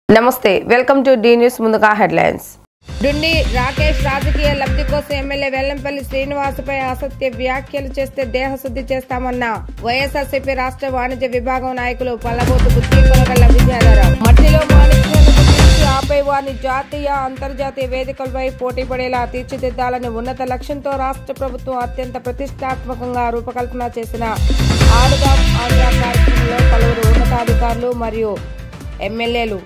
నమస్తే welcome to D news ముందుగా headlines డుండి Rakesh రాజకీయ లబ్ధి కోసం ఎమ్మెల్యే వెల్లంపల్లి శ్రీనివాసపై అసత్య వ్యాఖ్యలు చేస్తే దేహశుద్ధి చేస్తామన్న వైఎస్ఆర్సీపీ రాష్ట్ర వాణిజ్య విభాగం నాయకులు పల్లబోతు బుద్ధి కొలగళ్ల విద్యాధరరావు మట్టిలో మాణిక్యాలను గుర్తించి ఆపై వారిని జాతీయ అంతర్జాతీయ వేదికలపై పోటీ పడేలా తీర్చిదిద్దాలని ఉన్నత లక్ష్యంతో రాష్ట్ర ప్రభుత్వం అత్యంత ప్రతిష్టాత్మకంగా రూపకల్పన చేసిన ఆడుదాం ఆంధ్ర కార్యక్రమంలో పలువురు ఉన్నతాధికారులు మరియు ఎమ్మెల్యేలు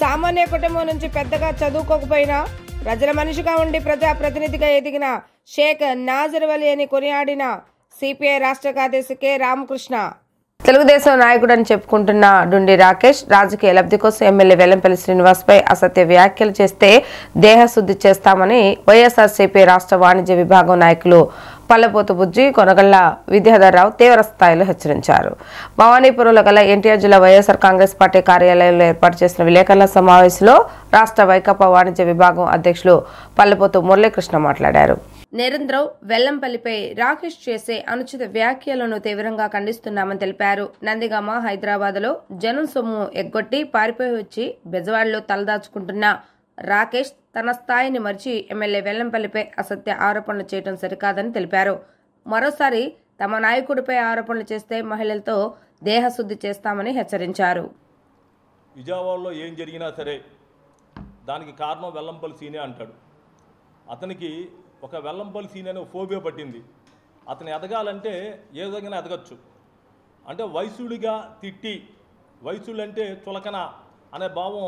సామాన్య కుటుంబం నుంచి పెద్దగా చదువుకోకపోయినా ప్రజల మనిషిగా ఉండి ప్రజాప్రతినిధిగా ఎదిగిన షేక్ నాజర్ వలి అని కొనియాడిన సిపిఐ రాష్ట్ర కార్యదర్శి కె రామకృష్ణ తెలుగుదేశం నాయకుడు అని చెప్పుకుంటున్న డుండి రాకేష్ రాజకీయ లబ్ధి కోసం ఎమ్మెల్యే వెల్లంపల్లి శ్రీనివాస్పై అసత్య వ్యాఖ్యలు చేస్తే దేహశుద్ధి చేస్తామని వైఎస్ఆర్సీపీ రాష్ట్ర వాణిజ్య విభాగం నాయకులు పల్లబోతు బుజ్జి కొనగళ్ల విద్యాధరరావు తీవ్ర స్థాయిలో హెచ్చరించారు. భవానీపురంలో గల ఎన్టీఆర్ జిల్లా వైఎస్ఆర్ కాంగ్రెస్ పార్టీ కార్యాలయంలో ఏర్పాటు చేసిన విలేకరుల సమావేశంలో రాష్ట్ర వైకాపా వాణిజ్య విభాగం అధ్యక్షులు పల్లబోతు మురళీకృష్ణ మాట్లాడారు. నిరంతరం వెల్లంపల్లిపై రాకేష్ చేసే అనుచిత వ్యాఖ్యలను తీవ్రంగా ఖండిస్తున్నామని తెలిపారు. నందిగామ హైదరాబాద్లో జనం సొమ్ము ఎగ్గొట్టి పారిపోయి వచ్చి బెజవాడలో తలదాచుకుంటున్న రాకేష్ తన స్థాయిని మరిచి ఎమ్మెల్యే వెల్లంపల్లిపై అసత్య ఆరోపణలు చేయడం సరికాదని తెలిపారు. మరోసారి తమ నాయకుడిపై ఆరోపణలు చేస్తే మహిళలతో దేహశుద్ధి చేస్తామని హెచ్చరించారు. విజయవాడలో ఏం జరిగినా సరే దానికి కారణం వెల్లంపల్లి సీనే అంటాడు. అతనికి ఒక వెల్లంపల్లి సీన్ అనే ఫోబియా పట్టింది. అతను ఎదగాలంటే ఏ విధంగా ఎదగచ్చు అంటే వయసుడిగా తిట్టి వయసుడు అంటే చులకన అనే భావం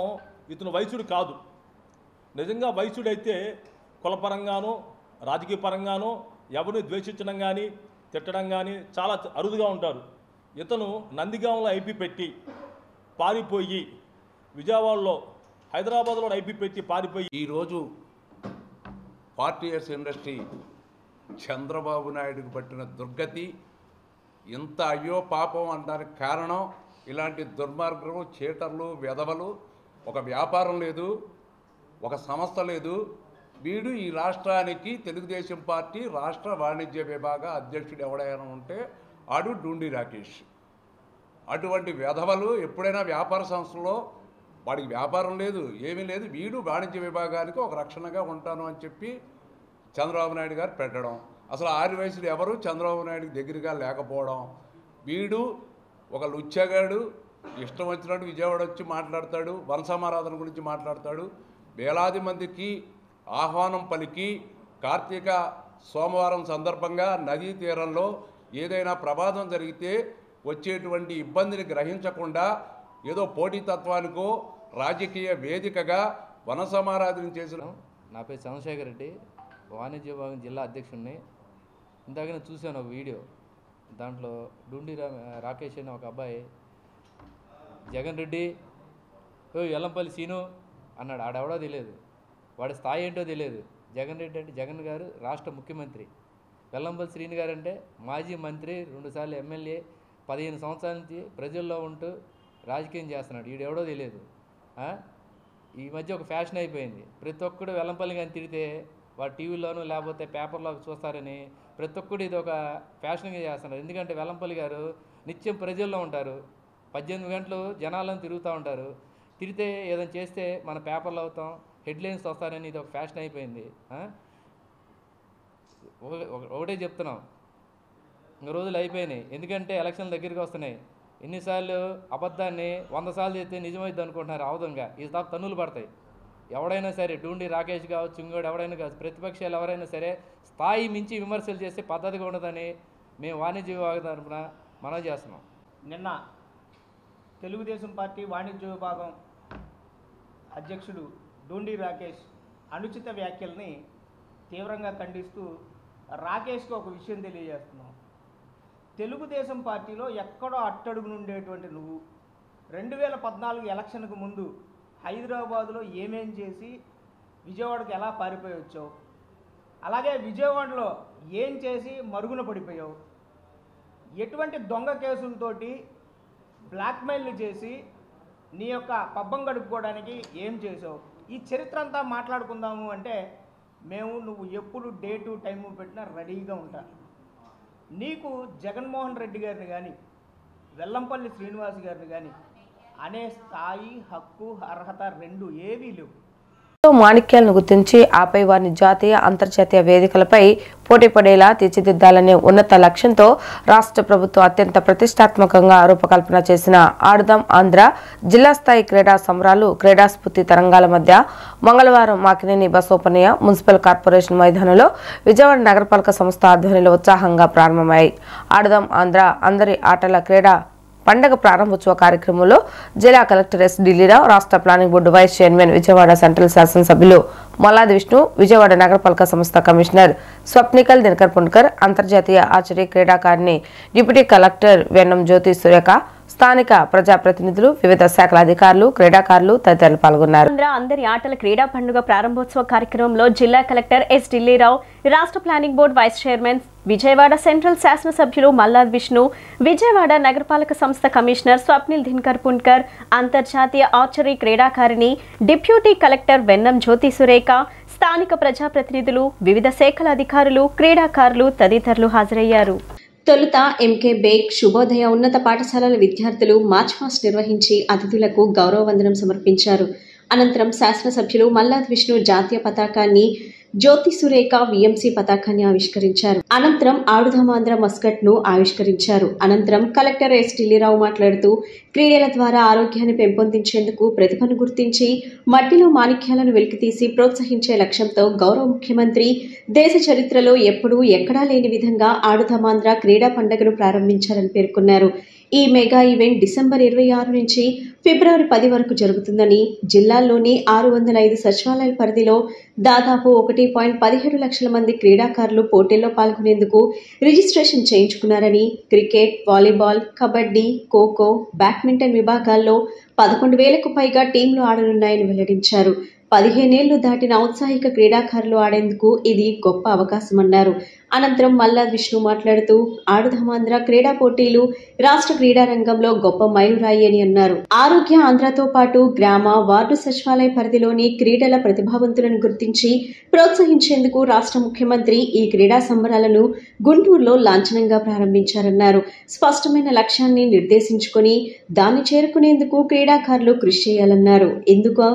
ఇతను వయసుడు కాదు. నిజంగా వయసుడైతే కులపరంగానూ రాజకీయ పరంగానూ ఎవరిని ద్వేషించడం కానీ తిట్టడం కానీ చాలా అరుదుగా ఉంటారు. ఇతను నందిగాంలో ఐపీ పెట్టి పారిపోయి విజయవాడలో హైదరాబాద్లో ఐపీ పెట్టి పారిపోయి ఈరోజు పార్టీఎస్ ఇండస్ట్రీ చంద్రబాబు నాయుడుకు పట్టిన దుర్గతి ఇంత అయ్యో పాపం అనడానికి కారణం ఇలాంటి దుర్మార్గులు చీటర్లు వెధవలు. ఒక వ్యాపారం లేదు, ఒక సంస్థ లేదు. వీడు ఈ రాష్ట్రానికి తెలుగుదేశం పార్టీ రాష్ట్ర వాణిజ్య విభాగ అధ్యక్షుడు ఎవడైనా ఉంటే ఆడు డుండి రాకేష్. అటువంటి వెధవలు ఎప్పుడైనా వ్యాపార సంస్థలో వాడికి వ్యాపారం లేదు, ఏమీ లేదు, వీడు వాణిజ్య విభాగానికి ఒక రక్షణగా ఉంటాను అని చెప్పి చంద్రబాబు నాయుడు గారు పెట్టడం. అసలు ఆరు వయసులు ఎవరు చంద్రబాబు నాయుడికి దగ్గరగా లేకపోవడం. వీడు ఒక లుచ్చగాడు, ఇష్టం వచ్చినట్టు విజయవాడ వచ్చి మాట్లాడతాడు, వంశమారాధన గురించి మాట్లాడతాడు. వేలాది మందికి ఆహ్వానం పలికి కార్తీక సోమవారం సందర్భంగా నదీ తీరంలో ఏదైనా ప్రమాదం జరిగితే వచ్చేటువంటి ఇబ్బందిని గ్రహించకుండా ఏదో పోటీతత్వానికో రాజకీయ వేదికగా వనసమారాధన చేసిన. నా పేరు చంద్రశేఖర్ రెడ్డి, వాణిజ్య విభాగం జిల్లా అధ్యక్షుడిని. ఇందాక నేను చూశాను ఒక వీడియో, దాంట్లో డుండి రాకేష్ అనే ఒక అబ్బాయి జగన్ రెడ్డి వెల్లంపల్లి సీను అన్నాడు. ఆడెవడో తెలియదు, వాడి స్థాయి ఏంటో తెలియదు. జగన్ రెడ్డి అంటే జగన్ గారు రాష్ట్ర ముఖ్యమంత్రి, వెల్లంపల్లి శ్రీని గారు అంటే మాజీ మంత్రి, 2 సార్లు ఎమ్మెల్యే, 15 సంవత్సరాల నుంచి ప్రజల్లో ఉంటూ రాజకీయం చేస్తున్నాడు. వీడెవడో తెలియదు. ఈ మధ్య ఒక ఫ్యాషన్ అయిపోయింది, ప్రతి ఒక్కడు వెల్లంపల్లి కానీ తిడితే వాడు టీవీలోనూ లేకపోతే పేపర్లో చూస్తారని ప్రతి ఒక్కడు ఇది ఒక ఫ్యాషన్గా చేస్తున్నారు. ఎందుకంటే వెల్లంపల్లి గారు నిత్యం ప్రజల్లో ఉంటారు, 18 గంటలు జనాలను తిరుగుతూ ఉంటారు. తిరిగితే ఏదైనా చేస్తే మన పేపర్లో అవుతాం, హెడ్లైన్స్ వస్తారని ఇది ఒక ఫ్యాషన్ అయిపోయింది. ఒకటే చెప్తున్నాం, ఇంక రోజులు అయిపోయినాయి. ఎందుకంటే ఎలక్షన్లు దగ్గరికి వస్తున్నాయి. ఎన్నిసార్లు అబద్ధాన్ని 100 సార్లు చెప్తే నిజమైద్ది అనుకుంటున్నారు. అవదంగా ఈ తాపు తన్నులు పడతాయి. ఎవడైనా సరే డుండి రాకేష్ కావచ్చు, ఇంకోటి ఎవడైనా కావచ్చు, ప్రతిపక్షాలు ఎవరైనా సరే స్థాయి మించి విమర్శలు చేస్తే పద్ధతిగా ఉండదని మేము వాణిజ్య విభాగం తరఫున మనవి చేస్తున్నాం. నిన్న తెలుగుదేశం పార్టీ వాణిజ్య విభాగం అధ్యక్షుడు డుండి రాకేష్ అనుచిత వ్యాఖ్యల్ని తీవ్రంగా ఖండిస్తూ రాకేష్కి ఒక విషయం తెలియజేస్తున్నాం. తెలుగుదేశం పార్టీలో ఎక్కడో అట్టడుగున ఉండేటువంటి నువ్వు 2014 ఎలక్షన్కు ముందు హైదరాబాదులో ఏమేం చేసి విజయవాడకు ఎలా పారిపోయి వచ్చావు, అలాగే విజయవాడలో ఏం చేసి మరుగున పడిపోయావు, ఎటువంటి దొంగ కేసులతోటి బ్లాక్మెయిల్ చేసి నీ యొక్క పబ్బం గడుపుకోవడానికి ఏం చేసావు, ఈ చరిత్ర అంతా మాట్లాడుకుందాము అంటే నువ్వు ఎప్పుడు డేటు టైము పెట్టినా రెడీగా ఉంటా. నీకు జగన్మోహన్ రెడ్డి గారిని కానీ వెల్లంపల్లి శ్రీనివాస్ గారిని కానీ అనే స్థాయి, హక్కు, అర్హత రెండు ఏవీ లేవు. మాణిక్యాలను గుర్తించి ఆపై వారిని జాతీయ అంతర్జాతీయ వేదికలపై పోటీ పడేలా తీర్చిదిద్దాలనే ఉన్నత లక్ష్యంతో రాష్ట్ర ప్రభుత్వం అత్యంత ప్రతిష్టాత్మకంగా రూపకల్పన చేసిన ఆడుదాం ఆంధ్ర జిల్లా స్థాయి క్రీడా సంబరాలు క్రీడా స్ఫూర్తి తరంగాల మధ్య మంగళవారం మాకినేని బసోపనయ్య మున్సిపల్ కార్పొరేషన్ మైదానంలో విజయవాడ నగరపాలక సంస్థ ఆధ్వర్యంలో ఉత్సాహంగా ప్రారంభమయ్యాయి. ఆడుదాం ఆంధ్ర అందరి ఆటల క్రీడా పండగ ప్రారంభోత్సవ కార్యక్రమంలో జిల్లా కలెక్టర్ ఎస్ ఢిల్లీరావు, రాష్ట్ర planning board vice chairman Vijayawada central శాసనసభ్యులు మల్లాది విష్ణు, విజయవాడ నగరపాలక సంస్థ కమిషనర్ స్వప్నికల్ దినకర్ పుణ్కర్, అంతర్జాతీయ ఆర్చరీ క్రీడాకారిణి డిప్యూటీ కలెక్టర్ వెన్నం జ్యోతి సురేఖ, స్థానిక ప్రజాప్రతినిధులు, వివిధ శాఖల అధికారులు, క్రీడాకారులు తదితరులు పాల్గొన్నారు. అందరి ఆటల క్రీడా పండుగ ప్రారంభోత్సవ కార్యక్రమంలో జిల్లా కలెక్టర్ ఎస్ ఢిల్లీరావు, రాష్ట్ర planning board vice chairman Vijayawada central శాసనసభ్యులు మల్లాది విష్ణు, విజయవాడ నగరపాలక సంస్థ కమిషనర్ స్వప్నిల్ దినకర్ పుణ్కర్, అంతర్జాతీయ ఆర్చరీ క్రీడాకారిణి డిప్యూటీ కలెక్టర్ వెన్నం జ్యోతి సురేఖ, స్థానిక ప్రజాప్రతినిధులు, వివిధ శాఖల అధికారులు, క్రీడాకారులు తదితరులు హాజరయ్యారు. తొలుత ఎంకే బేగ్ శుభోదయ ఉన్నత పాఠశాలల విద్యార్థులు మార్చ్ పాస్ట్ నిర్వహించి అతిథులకు గౌరవ వందనం సమర్పించారు. అనంతరం శాసనసభ్యులు మల్లాది విష్ణు జాతీయ పతాకాన్ని, జ్యోతి సురేఖ విఎంసీ పతాకాన్ని ఆవిష్కరించారు. అనంతరం ఆడుదామాంధ్ర మస్కట్ ను ఆవిష్కరించారు. అనంతరం కలెక్టర్ ఎస్ ఢిల్లీరావు మాట్లాడుతూ క్రీడల ద్వారా ఆరోగ్యాన్ని పెంపొందించేందుకు ప్రతిభను గుర్తించి మట్టిలో మాణిక్యాలను వెలికితీసి ప్రోత్సహించే లక్ష్యంతో గౌరవ ముఖ్యమంత్రి దేశ చరిత్రలో ఎప్పుడూ ఎక్కడా లేని విధంగా ఆడుదామాంధ్ర క్రీడా పండుగను ప్రారంభించారని పేర్కొన్నారు. ఈ మెగా ఈవెంట్ డిసెంబర్ 26 నుంచి ఫిబ్రవరి 10 వరకు జరుగుతుందని, జిల్లాల్లోని 605 సచివాలయాల పరిధిలో దాదాపు 1.17 లక్షల మంది క్రీడాకారులు పోటీల్లో పాల్గొనేందుకు రిజిస్ట్రేషన్ చేయించుకున్నారని, cricket, volleyball, kabaddi, kho kho, badminton విభాగాల్లో 11,000కు పైగా టీంలు ఆడనున్నాయని వెల్లడించారు. 15 ఏళ్లు దాటిన ఔత్సాహిక క్రీడాకారులు ఆడేందుకు ఇది గొప్ప అవకాశమన్నారు. అనంతరం మల్లాది విష్ణు మాట్లాడుతూ ఆడుదామాంధ్ర క్రీడా పోటీలు రాష్ట్ర క్రీడా రంగంలో గొప్ప మైలురాయి అని అన్నారు. ఆరోగ్య ఆంధ్రతో పాటు గ్రామ, వార్డు సచివాలయ పరిధిలోని క్రీడల ప్రతిభావంతులను గుర్తించి ప్రోత్సహించేందుకు రాష్ట్ర ముఖ్యమంత్రి ఈ క్రీడా సంబరాలను గుంటూరులో లాంఛనంగా ప్రారంభించారన్నారు. స్పష్టమైన లక్ష్యాన్ని నిర్దేశించుకుని దాన్ని చేరుకునేందుకు క్రీడాకారులు కృషి చేయాలన్నారు. ఇందుకు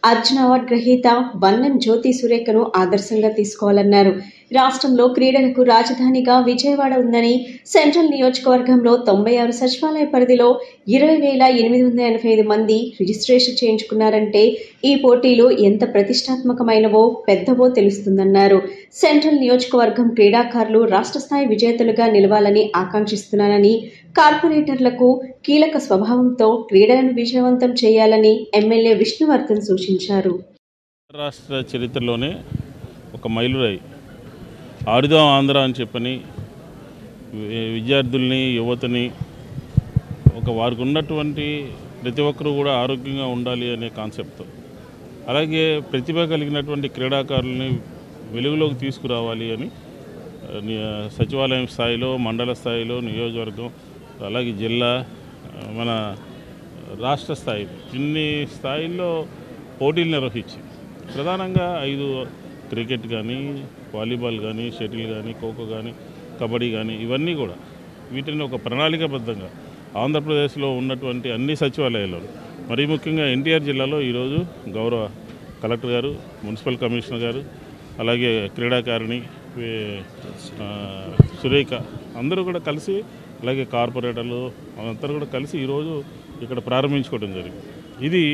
అర్జున అవార్డు గ్రహీత వన్నం జ్యోతి సురేఖను ఆదర్శంగా తీసుకోవాలన్నారు. రాష్ట్రంలో క్రీడలకు రాజధానిగా విజయవాడ ఉందని, సెంట్రల్ నియోజకవర్గంలో 96 సచివాలయ పరిధిలో 20,885 మంది రిజిస్ట్రేషన్ చేయించుకున్నారంటే ఈ పోటీలు ఎంత ప్రతిష్టాత్మకమైనవో పెద్దవో తెలుస్తుందన్నారు. సెంట్రల్ నియోజకవర్గం క్రీడాకారులు రాష్ట్ర స్థాయి విజేతలుగా నిలవాలని ఆకాంక్షిస్తున్నానని, కార్పొరేటర్లకు కీలక స్వభావంతో క్రీడలను విజయవంతం చేయాలని ఎమ్మెల్యే విష్ణువర్ధన్ సూచించారు. రాష్ట్ర చరిత్రలోనే ఒక మైలురాయి ఆడుదాం ఆంధ్ర అని చెప్పని విద్యార్థుల్ని, యువతని వారికి ఉన్నటువంటి ప్రతి ఒక్కరూ కూడా ఆరోగ్యంగా ఉండాలి అనే కాన్సెప్ట్తో, అలాగే ప్రతిభ కలిగినటువంటి క్రీడాకారులని వెలుగులోకి తీసుకురావాలి అని సచివాలయం స్థాయిలో, మండల స్థాయిలో, నియోజకవర్గం, అలాగే జిల్లా, మన రాష్ట్ర స్థాయి ఇన్ని స్థాయిల్లో పోటీలు నిర్వహించి ప్రధానంగా 5 క్రికెట్ కానీ, వాలీబాల్ కానీ, షటిల్ కానీ, ఖోఖో కానీ, కబడ్డీ కానీ ఇవన్నీ కూడా వీటిని ఒక ప్రణాళికాబద్ధంగా ఆంధ్రప్రదేశ్లో ఉన్నటువంటి అన్ని సచివాలయాల్లో, మరీ ముఖ్యంగా ఎన్టీఆర్ జిల్లాలో ఈరోజు గౌరవ కలెక్టర్ గారు, మున్సిపల్ కమిషనర్ గారు, అలాగే క్రీడాకారిణి సురేఖ అందరూ కూడా కలిసి, అలాగే కార్పొరేటర్లు అందరూ కూడా కలిసి ఈరోజు ఇక్కడ ప్రారంభించుకోవడం జరిగింది. ఇది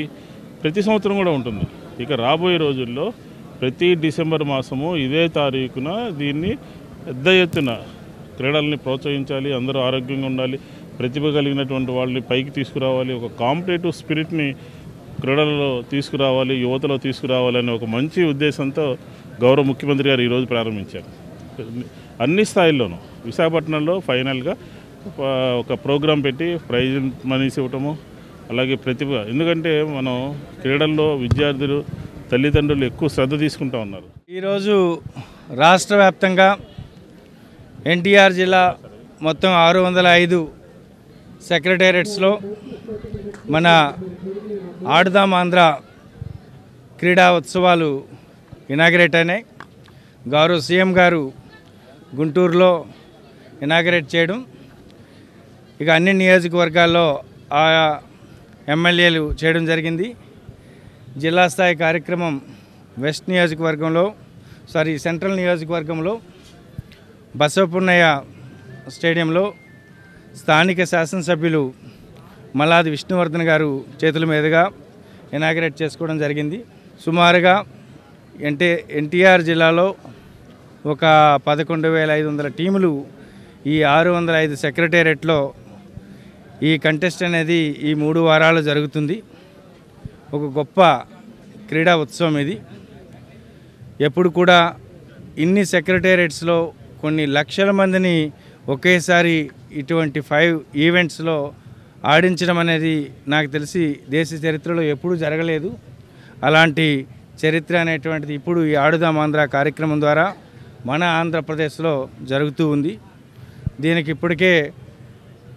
ప్రతి సంవత్సరం కూడా ఉంటుంది. ఇక రాబోయే రోజుల్లో ప్రతి డిసెంబర్ మాసము ఇదే తారీఖున దీన్ని పెద్ద ఎత్తున క్రీడల్ని ప్రోత్సహించాలి, అందరూ ఆరోగ్యంగా ఉండాలి, ప్రతిభ కలిగినటువంటి వాళ్ళని పైకి తీసుకురావాలి, ఒక కాంపిటేటివ్ స్పిరిట్ని క్రీడలలో తీసుకురావాలి, యువతలో తీసుకురావాలనే ఒక మంచి ఉద్దేశంతో గౌరవ ముఖ్యమంత్రి గారు ఈరోజు ప్రారంభించారు. అన్ని స్థాయిల్లోనూ విశాఖపట్నంలో ఫైనల్గా ఒక ప్రోగ్రాం పెట్టి ప్రైజ్ మనీస్ ఇవ్వటము, అలాగే ప్రతిభ, ఎందుకంటే మనం క్రీడల్లో విద్యార్థులు, తల్లిదండ్రులు ఎక్కువ శ్రద్ధ తీసుకుంటూ ఉన్నారు. ఈరోజు రాష్ట్ర వ్యాప్తంగా ఎన్టీఆర్ జిల్లా మొత్తం 605 సెక్రటేరియట్స్లో మన ఆడుదాం ఆంధ్ర క్రీడా ఉత్సవాలు ఇనాగరేట్ అయినాయి. గౌరవ సీఎం గారు గుంటూరులో ఇనాగరేట్ చేయడం, ఇక అన్ని నియోజకవర్గాల్లో ఆయా ఎమ్మెల్యేలు చేయడం జరిగింది. జిల్లా స్థాయి కార్యక్రమం సెంట్రల్ నియోజకవర్గంలో బసవపున్నయ్య స్టేడియంలో స్థానిక శాసనసభ్యులు మల్లాది విష్ణువర్ధన్ గారు చేతుల మీదుగా ఇనాగ్రేట్ చేసుకోవడం జరిగింది. సుమారుగా ఎన్టీఆర్ జిల్లాలో ఒక 11,500 టీములు ఈ 605 సెక్రటేరియట్లో ఈ కంటెస్ట్ అనేది ఈ 3 వారాలు జరుగుతుంది. ఒక గొప్ప క్రీడా ఉత్సవం ఇది. ఎప్పుడు కూడా ఇన్ని సెక్రటేరియట్స్లో కొన్ని లక్షల మందిని ఒకేసారి ఇటువంటి 5 ఈవెంట్స్లో ఆడించడం అనేది నాకు తెలిసి దేశ చరిత్రలో ఎప్పుడూ జరగలేదు. అలాంటి చరిత్ర అనేటువంటిది ఇప్పుడు ఈ ఆడుదాం ఆంధ్ర కార్యక్రమం ద్వారా మన ఆంధ్రప్రదేశ్లో జరుగుతూ ఉంది. దీనికి ఇప్పటికే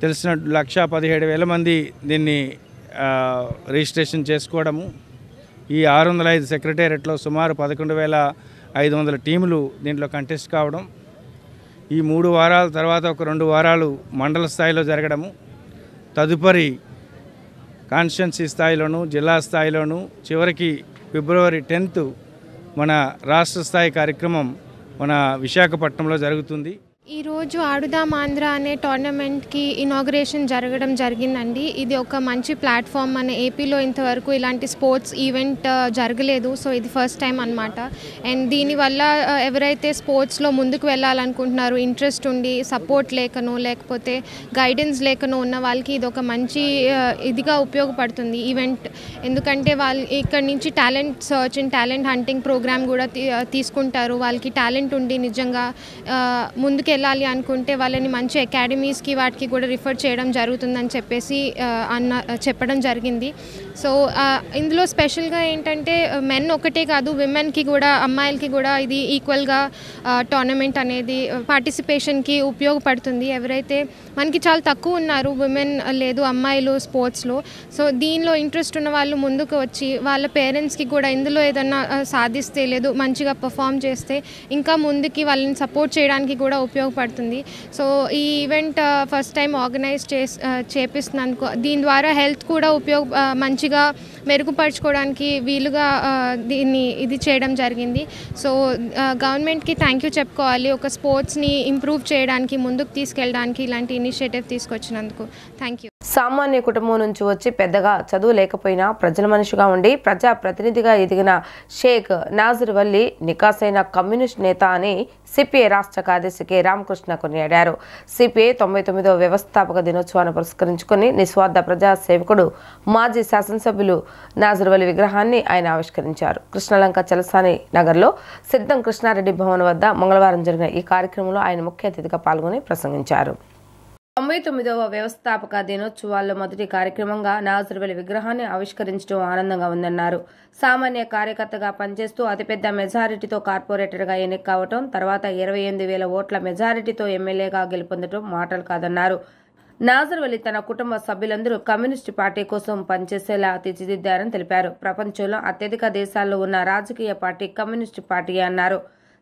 తెలిసిన 1,17,000 మంది దీన్ని రిజిస్ట్రేషన్ చేసుకోవడము, ఈ 605 సెక్రటేరియట్లో సుమారు 11,500 టీములు దీంట్లో కంటెస్ట్ కావడం, ఈ 3 వారాల తర్వాత ఒక 2 వారాలు మండల స్థాయిలో జరగడము, తదుపరి కాన్స్టిట్యున్సీ స్థాయిలోను జిల్లా స్థాయిలోను చివరికి ఫిబ్రవరి 10th మన రాష్ట్ర స్థాయి కార్యక్రమం మన విశాఖపట్నంలో జరుగుతుంది. ఈరోజు ఆడుదాం ఆంధ్ర అనే టోర్నమెంట్కి ఇనాగ్రేషన్ జరగడం జరిగిందండి. ఇది ఒక మంచి ప్లాట్ఫామ్. మన ఏపీలో ఇంతవరకు ఇలాంటి స్పోర్ట్స్ ఈవెంట్ జరగలేదు. సో ఇది ఫస్ట్ టైం అనమాట. అండ్ దీనివల్ల ఎవరైతే స్పోర్ట్స్లో ముందుకు వెళ్ళాలనుకుంటున్నారో, ఇంట్రెస్ట్ ఉండి సపోర్ట్ లేకనో లేకపోతే గైడెన్స్ లేకనో ఉన్న వాళ్ళకి ఇది ఒక మంచి ఇదిగా ఉపయోగపడుతుంది ఈవెంట్. ఎందుకంటే వాళ్ళు ఇక్కడ నుంచి talent search and talent hunting programme కూడా తీసుకుంటారు. వాళ్ళకి టాలెంట్ ఉండి నిజంగా ముందుకు వెళ్ళాలి అనుకుంటే వాళ్ళని మంచి అకాడమీస్కి వాటికి కూడా రిఫర్ చేయడం జరుగుతుందని చెప్పేసి చెప్పడం జరిగింది. సో ఇందులో స్పెషల్గా ఏంటంటే మెన్ ఒకటే కాదు, విమెన్కి కూడా, అమ్మాయిలకి కూడా ఇది ఈక్వల్గా టోర్నమెంట్ అనేది పార్టిసిపేషన్కి ఉపయోగపడుతుంది. ఎవరైతే మనకి చాలా తక్కువ ఉన్నారు విమెన్ లేదు అమ్మాయిలు స్పోర్ట్స్లో, సో దీనిలో ఇంట్రెస్ట్ ఉన్న వాళ్ళు ముందుకు వచ్చి వాళ్ళ పేరెంట్స్కి కూడా ఇందులో ఏదన్నా సాధిస్తే లేదు మంచిగా పర్ఫామ్ చేస్తే ఇంకా ముందుకి వాళ్ళని సపోర్ట్ చేయడానికి కూడా ఉపయోగపడుతుంది. సో ఈ ఈవెంట్ ఫస్ట్ టైం ఆర్గనైజ్ చేపిస్తున్నందుకు దీని ద్వారా హెల్త్ కూడా మంచిగా మెరుగుపరచుకోవడానికి వీలుగా ఇది చేయడం జరిగింది. సో గవర్నమెంట్కి థ్యాంక్ యూ చెప్పుకోవాలి. ఒక స్పోర్ట్స్ని ఇంప్రూవ్ చేయడానికి ముందుకు తీసుకెళ్ళడానికి ఇలాంటి ఇనిషియేటివ్ తీసుకొచ్చినందుకు థ్యాంక్ యూ. సామాన్య కుటుంబం నుంచి వచ్చి పెద్దగా చదువు లేకపోయినా ప్రజల మనిషిగా ఉండి ప్రజా ప్రతినిధిగా ఎదిగిన షేక్ నాజర్ వల్లి నికాసైన కమ్యూనిస్ట్ నేత అని సిపిఐ రాష్ట్ర కార్యదర్శి కె రామకృష్ణ కొనియాడారు. సిపిఐ 99వ వ్యవస్థాపక దినోత్సవాన్ని పురస్కరించుకుని నిస్వార్థ ప్రజా సేవకుడు మాజీ శాసనసభ్యులు నాజర్ వల్లి విగ్రహాన్ని ఆయన ఆవిష్కరించారు. కృష్ణలంక చలసాని నగర్లో సిద్ధం కృష్ణారెడ్డి భవన్ వద్ద మంగళవారం జరిగిన ఈ కార్యక్రమంలో ఆయన ముఖ్య అతిథిగా పాల్గొని ప్రసంగించారు. 99వ వ్యవస్థాపక దినోత్సవాల్లో మొదటి కార్యక్రమంగా నాజర్ వల్లి విగ్రహాన్ని ఆవిష్కరించడం ఆనందంగా ఉందన్నారు. సామాన్య కార్యకర్తగా పనిచేస్తూ అతిపెద్ద మెజారిటీతో కార్పొరేటర్గా ఎన్నిక కావటం, తర్వాత 28,000 ఓట్ల మెజారిటీతో ఎమ్మెల్యేగా గెలుపొందడం మాటలు కాదన్నారు. నాజర్ వల్లి తన కుటుంబ సభ్యులందరూ కమ్యూనిస్టు పార్టీ కోసం పనిచేసేలా తీర్చిదిద్దారని తెలిపారు. ప్రపంచంలో అత్యధిక దేశాల్లో ఉన్న రాజకీయ పార్టీ కమ్యూనిస్టు పార్టీ అన్నారు.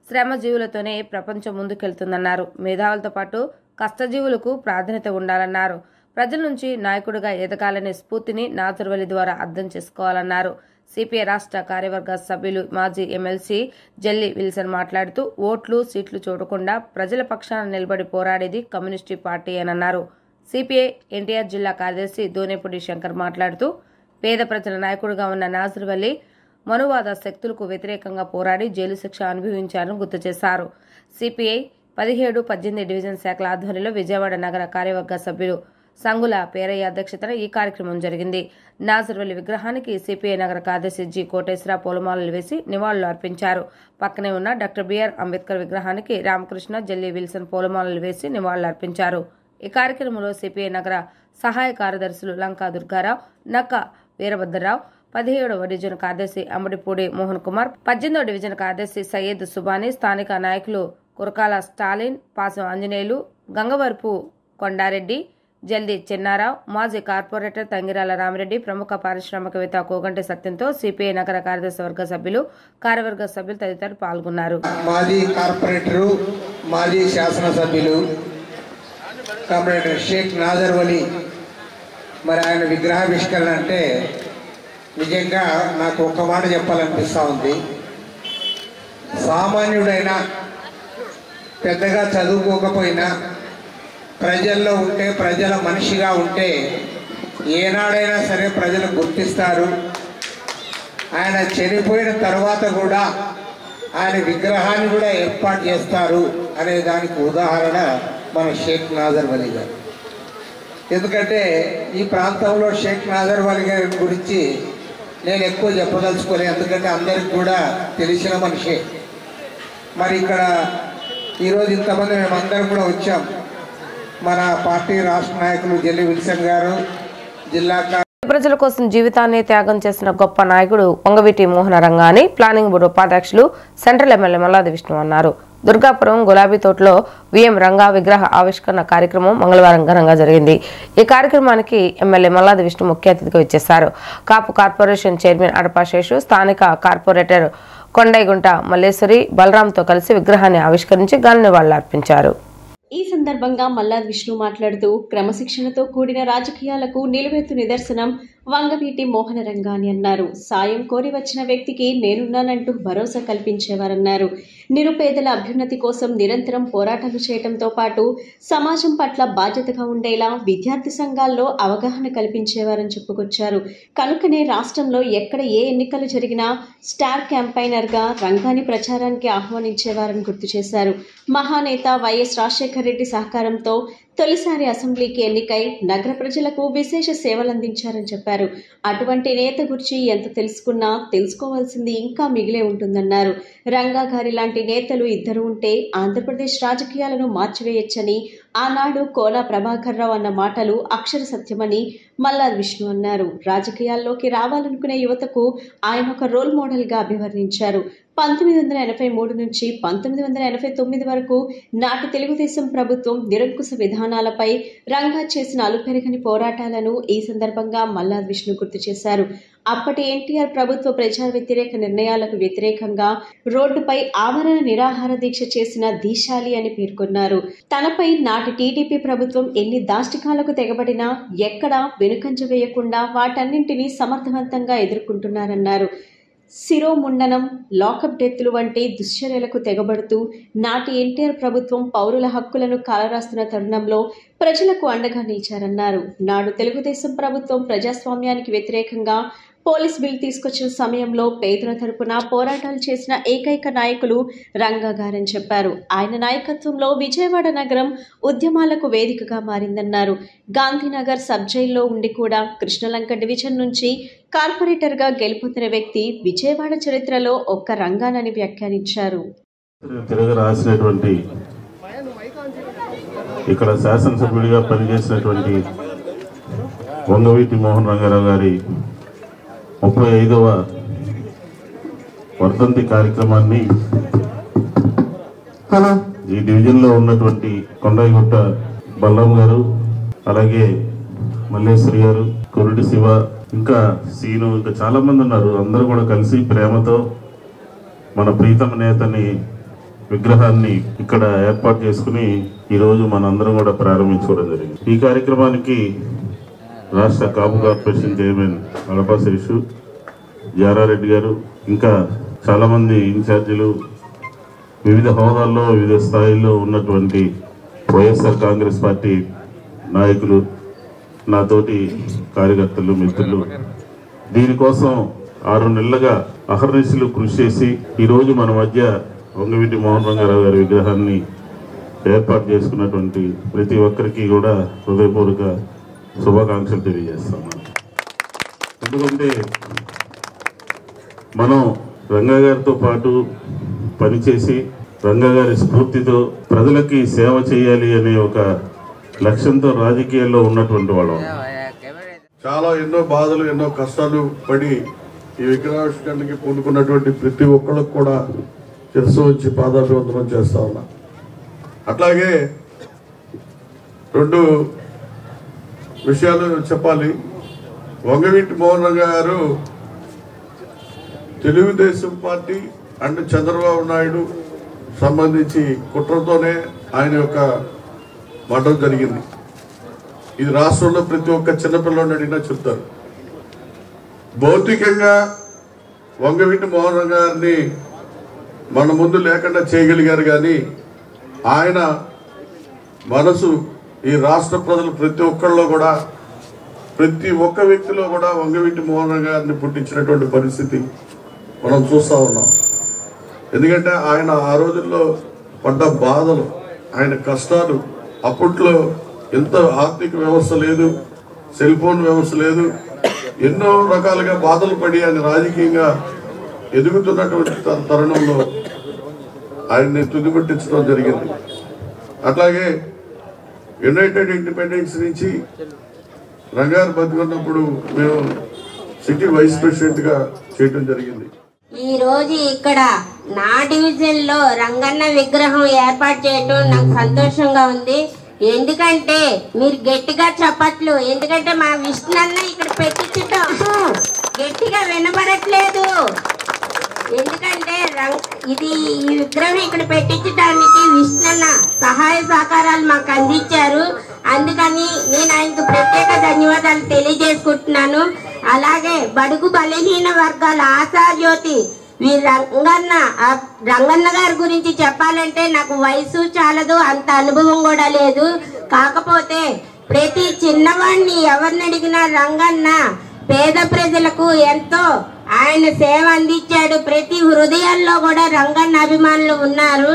శ్రమజీవులతోనే ప్రపంచం ముందుకెళ్తుందన్నారు. మేధావులతో పాటు కష్టజీవులకు ప్రాధాన్యత ఉండాలన్నారు. ప్రజల నుంచి నాయకుడిగా ఎదగాలనే స్ఫూర్తిని నాజర్ వల్లి ద్వారా అర్థం చేసుకోవాలన్నారు. సిపిఐ రాష్ట్ర కార్యవర్గ సభ్యులు మాజీ ఎమ్మెల్సీ జల్లి విల్సన్ మాట్లాడుతూ ఓట్లు సీట్లు చూడకుండా ప్రజల పక్షాన నిలబడి పోరాడేది కమ్యూనిస్టు పార్టీ అన్నారు. సిపిఐ ఎన్టీఆర్ జిల్లా కార్యదర్శి దోనేపూడి శంకర్ మాట్లాడుతూ పేద ప్రజల నాయకుడిగా ఉన్న నాజర్ వల్లి మనువాద శక్తులకు వ్యతిరేకంగా పోరాడి జైలు శిక్ష అనుభవించారని గుర్తు చేశారు. సిపిఐ 17, 18 డివిజన్ శాఖల ఆధ్వర్యంలో విజయవాడ నగర కార్యవర్గ సభ్యులు సంగుల పేరయ్య అధ్యక్షతన ఈ కార్యక్రమం జరిగింది. నాజర్ వల్లి విగ్రహానికి సిపిఐ నగర కార్యదర్శి జి కోటేశ్వరరావు పూలమాలలు వేసి నివాళులు అర్పించారు. పక్కనే ఉన్న డాక్టర్ బిఆర్ అంబేద్కర్ విగ్రహానికి రామకృష్ణ, జల్లి విల్సన్ పూలమాలలు వేసి నివాళులు అర్పించారు. ఈ కార్యక్రమంలో సిపిఐ నగర సహాయ కార్యదర్శులు లంకా దుర్గారావు, నక్క వీరభద్రరావు, 17వ డివిజన్ కార్యదర్శి అమ్మడిపూడి మోహన్ కుమార్, 18వ డివిజన్ కార్యదర్శి సయ్యద్ సుబానీ, స్థానిక నాయకులు కురకాల స్టాలిన్, పాసం ఆంజనేయులు, గంగవరపు కొండారెడ్డి, జల్ది చెన్నారావు, మాజీ కార్పొరేటర్ తంగిరాల రామిరెడ్డి, ప్రముఖ పారిశ్రామికవేత్త కోగంటి సత్యంతో సిపిఐ నగర కార్యదర్శి వర్గ సభ్యులు, కార్యవర్గ సభ్యులు తదితరులు పాల్గొన్నారు. మాజీ కార్పొరేటరు, మాజీ శాసనసభ్యులు కామ్రేడ్ షేక్ నాజర్ వలీ మరి ఆయన విగ్రహావిష్కరణ అంటే నిజంగా నాకు ఒక్క మాట చెప్పాలనిపిస్తూ ఉంది. సామాన్యుడైనా పెద్దగా చదువుకోకపోయినా ప్రజల్లో ఉంటే, ప్రజల మనిషిగా ఉంటే ఏనాడైనా సరే ప్రజలు గుర్తిస్తారు. ఆయన చనిపోయిన తర్వాత కూడా ఆయన విగ్రహాన్ని కూడా ఏర్పాటు చేస్తారు అనే దానికి ఉదాహరణ మన షేక్ నాజర్ వలీ గారు. ఎందుకంటే ఈ ప్రాంతంలో షేక్ నాజర్ వలీ గారి గురించి నేను ఎక్కువ చెప్పదలుచుకోలేదు, ఎందుకంటే అందరికి కూడా తెలిసిన మనిషే. మరి ఇక్కడ ఈరోజు ఇంతమంది మేమందరం కూడా వచ్చాం. మన పార్టీ రాష్ట్ర నాయకులు జెల్లి విల్సన్ గారు, జిల్లా ప్రజల కోసం జీవితాన్ని త్యాగం చేసిన గొప్ప నాయకుడు వంగవీటి మోహన రంగాని ప్లానింగ్ బోర్డు ఉపాధ్యక్షులు సెంట్రల్ ఎమ్మెల్యే మల్లాది విష్ణు అన్నారు. దుర్గాపురం గులాబీ తోటలో విఎం రంగా విగ్రహ ఆవిష్కరణ కార్యక్రమం మంగళవారం ఘనంగా జరిగింది. ఈ కార్యక్రమానికి ఎమ్మెల్యే మల్లాది విష్ణు ముఖ్య అతిథిగా ఇచ్చేశారు. కాపు కార్పొరేషన్ చైర్మన్ అడపాశేషు, స్థానిక కార్పొరేటర్ కొండైగుంట మల్లేశ్వరి, బలరాంతో కలిసి విగ్రహాన్ని ఆవిష్కరించి ఘన నివాళులర్పించారు. ఈ సందర్భంగా మల్లాది విష్ణు మాట్లాడుతూ క్రమశిక్షణతో కూడిన రాజకీయాలకు నిలువెత్తు నిదర్శనం వంగవీటి మోహన రంగాని అన్నారు. సాయం కోరి వచ్చిన వ్యక్తికి నేనున్నానంటూ భరోసా కల్పించేవారన్నారు. నిరుపేదల అభ్యున్నతి కోసం నిరంతరం పోరాటాలు చేయడంతో పాటు సమాజం పట్ల బాధ్యతగా ఉండేలా విద్యార్థి సంఘాల్లో అవగాహన కల్పించేవారని చెప్పుకొచ్చారు. కనుకనే రాష్ట్రంలో ఎక్కడ ఏ ఎన్నికలు జరిగినా స్టార్ క్యాంపైనర్ గా రంగాని ప్రచారానికి ఆహ్వానించేవారని గుర్తు చేశారు. మహానేత వైఎస్ రాజశేఖర రెడ్డి సహకారంతో తొలిసారి అసెంబ్లీకి ఎన్నికై నగర ప్రజలకు విశేష సేవలందించారని చెప్పారు. అటువంటి నేత గురించి ఎంత తెలుసుకున్నా తెలుసుకోవాల్సింది ఇంకా మిగిలే ఉంటుందన్నారు. రంగా గారి లాంటి నేతలు ఇద్దరు ఉంటే ఆంధ్రప్రదేశ్ రాజకీయాలను మార్చివేయొచ్చని, ఆనాడు కోలా ప్రభాకర్ రావు అన్న మాటలు అక్షర సత్యమని మల్లాది విష్ణు అన్నారు. రాజకీయాల్లోకి రావాలనుకునే యువతకు ఆయన ఒక రోల్ మోడల్ గా అభివర్ణించారు. 1983 నుంచి 1989 వరకు నాటి తెలుగుదేశం ప్రభుత్వం నిరంకుశ విధానాలపై రంగా చేసిన అలుపెరగని పోరాటాలను ఈ సందర్భంగా మల్లాది విష్ణు గుర్తు చేశారు. అప్పటి ఎన్టీఆర్ ప్రభుత్వ ప్రజా వ్యతిరేక నిర్ణయాలకు వ్యతిరేకంగా రోడ్డుపై ఆమరణ నిరాహార దీక్ష చేసిన దీశాలి అని పేర్కొన్నారు. తనపై నాటి టీడీపీ ప్రభుత్వం ఎన్ని దాష్టికాలకు తెగబడినా ఎక్కడా వెనుకంజ వేయకుండా వాటన్నింటినీ సమర్థవంతంగా ఎదుర్కొంటున్నారన్నారు. శిరోముండనం, లాకప్ డెత్తులు వంటి దుశ్చర్యలకు తెగబడుతూ నాటి ఎన్టీఆర్ ప్రభుత్వం పౌరుల హక్కులను కాలరాస్తున్న తరుణంలో ప్రజలకు అండగా నిలిచారన్నారు. నాడు తెలుగుదేశం ప్రభుత్వం ప్రజాస్వామ్యానికి వ్యతిరేకంగా పోలీస్ బిల్ తీసుకొచ్చిన సమయంలో పేదల తరపున పోరాటాలు చేసిన ఏకైక నాయకులు రంగా గారని చెప్పారు. ఆయన నాయకత్వంలో విజయవాడ నగరం ఉద్యమాలకు వేదికగా మారిందన్నారు. గాంధీనగర్ సబ్ జైల్లో ఉండి కూడా కృష్ణలంక డివిజన్ నుంచి కార్పొరేటర్గా గెలుపొందిన వ్యక్తి విజయవాడ చరిత్రలో ఒక్క రంగానని వ్యాఖ్యానించారు. ఇక్కడ శాసనసభ్యుడిగా పనిచేసినటువంటి వంగవీటి మోహన్ రంగారావు గారి 35వ వర్ధంతి కార్యక్రమాన్ని ఈ డివిజన్లో ఉన్నటువంటి కొండైగుట్ట బలరాం గారు, అలాగే మల్లేశ్వరి గారు, కొరుటి శివ, ఇంకా సీను, ఇంకా చాలా మంది ఉన్నారు. అందరూ కూడా కలిసి ప్రేమతో మన ప్రీతమ నేతని విగ్రహాన్ని ఇక్కడ ఏర్పాటు చేసుకుని ఈరోజు మనందరం కూడా ప్రారంభించుకోవడం జరిగింది. ఈ కార్యక్రమానికి రాష్ట్ర కాపు కార్పొరేషన్ చైర్మన్ అడపాశేషు, జారారెడ్డి గారు, ఇంకా చాలామంది ఇన్ఛార్జీలు, వివిధ హోదాల్లో వివిధ స్థాయిల్లో ఉన్నటువంటి వైఎస్ఆర్ కాంగ్రెస్ పార్టీ నాయకులు, నాతోటి కార్యకర్తలు, మిత్రులు దీనికోసం 6 నెలలుగా అహర్నిశలు కృషి చేసి ఈరోజు మన మధ్య వంగవీటి మోహన్ రంగారావు గారి విగ్రహాన్ని ఏర్పాటు చేసుకున్నటువంటి ప్రతి ఒక్కరికి కూడా హృదయపూర్వక శుభాకాంక్షలు తెలియజేస్తున్నాను. ఎందుకంటే మనం రంగా గారితో పాటు పనిచేసి రంగా గారి స్ఫూర్తితో ప్రజలకి సేవ చేయాలి అనే ఒక లక్ష్యంతో రాజకీయాల్లో ఉన్నటువంటి వాళ్ళం. చాలా ఎన్నో బాధలు, ఎన్నో కష్టాలు పడి ఈ విగ్రహావిష్కరణకి పూనుకున్నటువంటి ప్రతి ఒక్కళ్ళకు కూడా శిరస్సు వచ్చి పాదాభివందనం చేస్తా ఉన్నా. అట్లాగే 2 విషయాలు చెప్పాలి. వంగవీటి మోహన్ రంగా గారు తెలుగుదేశం పార్టీ అండ్ చంద్రబాబు నాయుడు సంబంధించి కుట్రతోనే ఆయన యొక్క మర్డర్ జరిగింది. ఇది రాష్ట్రంలో ప్రతి ఒక్క చిన్నపిల్లవాడిని అడిగినా చెప్తారు. భౌతికంగా వంగవీటి మోహన్ రంగా గారిని మన ముందు లేకుండా చేయగలిగారు, కానీ ఆయన మనసు ఈ రాష్ట్ర ప్రజలు ప్రతి ఒక్కళ్ళలో కూడా, ప్రతి ఒక్క వ్యక్తిలో కూడా వంగవీటి మోహన్ రంగా గారిని పుట్టించినటువంటి పరిస్థితి మనం చూస్తూ ఉన్నాం. ఎందుకంటే ఆయన ఆ రోజుల్లో పడ్డ బాధలు, ఆయన కష్టాలు, అప్పట్లో ఎంత ఆర్థిక వ్యవస్థ లేదు, సెల్ ఫోన్ వ్యవస్థ లేదు, ఎన్నో రకాలుగా బాధలు పడి ఆయన రాజకీయంగా ఎదుగుతున్నటువంటి తరుణంలో ఆయన్ని తుదిపెట్టించడం జరిగింది. అట్లాగే యునైటెడ్ ఇండిపెండెన్స్ నుంచి రంగారు బతుకున్నప్పుడు మేము సిటీ వైస్ ప్రెసిడెంట్గా చేయడం జరిగింది. ఈ రోజు ఇక్కడ నా డివిజన్ లో రంగన్న విగ్రహం ఏర్పాటు చేయడం నాకు సంతోషంగా ఉంది. ఎందుకంటే మీరు గట్టిగా చెప్పట్లు, ఎందుకంటే మా విష్ణన్న ఇక్కడ పెట్టించటం గట్టిగా వినబడట్లేదు. ఎందుకంటే ఈ విగ్రహం ఇక్కడ పెట్టించడానికి విష్ణన్న సహాయ సహకారాలు మాకు అందించారు. అందుకని నేను ఆయనకు ప్రత్యేక ధన్యవాదాలు తెలియజేసుకుంటున్నాను. అలాగే బడుగు బలహీన వర్గాల ఆశాజ్యోతి రంగన్న గారి గురించి చెప్పాలంటే నాకు వయసు చాలదు, అంత అనుభవం కూడా లేదు. కాకపోతే ప్రతి చిన్నవాడిని ఎవరిని అడిగినా రంగన్న పేద ప్రజలకు ఎంతో ఆయన సేవ అందించాడు. ప్రతి హృదయాల్లో కూడా రంగన్న అభిమానులు ఉన్నారు.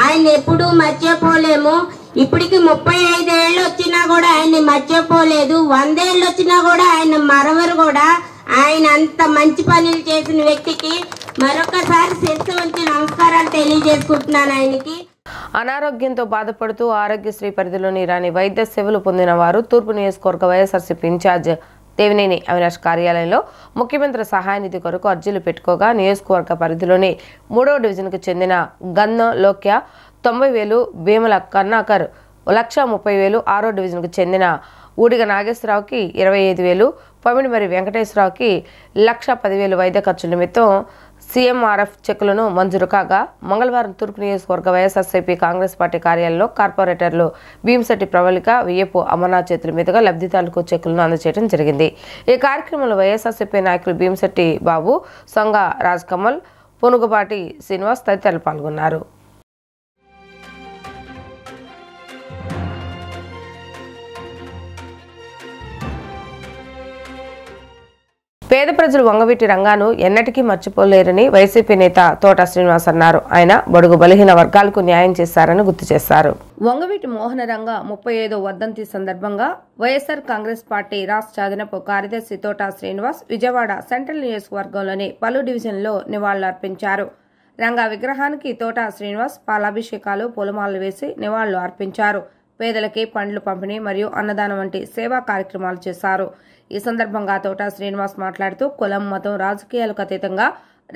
ఆయన ఎప్పుడూ మర్చిపోలేము. ఇప్పటికి 35 ఏళ్ళు వచ్చినా కూడా ఆయన్ని మర్చిపోలేదు. 100 ఏళ్ళు వచ్చినా కూడా ఆయన మరవరు కూడా. ఆయన అంత మంచి పనులు చేసిన వ్యక్తికి మరొకసారి శిరస్సు వంచి నమస్కారాలు తెలియజేసుకుంటున్నాను ఆయనకి. అనారోగ్యంతో బాధపడుతూ ఆరోగ్యశ్రీ పరిధిలోని రాని వైద్య సేవలు పొందిన వారు తూర్పు నియోజకవర్గ వైఎస్ఆర్సీపీ ఇన్ఛార్జ్ దేవినేని అవినాష్ కార్యాలయంలో ముఖ్యమంత్రి సహాయ నిధి కొరకు అర్జీలు పెట్టుకోగా నియోజకవర్గ పరిధిలోని 3వ డివిజన్కు చెందిన గన్న లోక్య 90,000, భీమల కన్నాకర్ 1,30,000, 6వ డివిజన్కు చెందిన ఊడిగ నాగేశ్వరరావుకి 25,000, పమిడిమరి వెంకటేశ్వరరావుకి 1,10,000 వైద్య ఖర్చుల నిమిత్తం సీఎంఆర్ఎఫ్ చెక్కులను మంజూరు కాగా మంగళవారం తూర్పు నియోజకవర్గ వైఎస్ఆర్సీపీ కాంగ్రెస్ పార్టీ కార్యాలయంలో కార్పొరేటర్లు భీమశెట్టి ప్రవళిక, వియ్యపు అమర్నాథ్ చేతుల మీదుగా లబ్ధిదారులకు చెక్కులను అందజేయడం జరిగింది. ఈ కార్యక్రమంలో వైఎస్ఆర్సీపీ నాయకులు భీమశెట్టి బాబు, సంగ రాజ్ కమల్, పునుగుబాటి శ్రీనివాస్ తదితరులు పాల్గొన్నారు. పేద ప్రజలు వంగవీటి రంగాను ఎన్నటికీ మర్చిపోలేరని వైసీపీ నేత తోట శ్రీనివాస్ అన్నారు. ఆయన బడుగు బలహీన వర్గాలకు న్యాయం చేశారని గుర్తు చేశారు. వంగవీటి మోహన రంగ 35వ వర్ధంతి సందర్భంగా వైఎస్ఆర్ కాంగ్రెస్ పార్టీ రాష్ట్ర అదనపు కార్యదర్శి తోట శ్రీనివాస్ విజయవాడ సెంట్రల్ నియోజకవర్గంలోని పలు డివిజన్లో నివాళులర్పించారు. రంగా విగ్రహానికి తోట శ్రీనివాస్ పాలాభిషేకాలు, పూలమాలలు వేసి నివాళులు అర్పించారు. పేదలకి పండ్లు పంపిణీ మరియు అన్నదానం వంటి సేవా కార్యక్రమాలు చేశారు. ఈ సందర్భంగా తోట శ్రీనివాస్ మాట్లాడుతూ కులం, మతం, రాజకీయాలకు అతీతంగా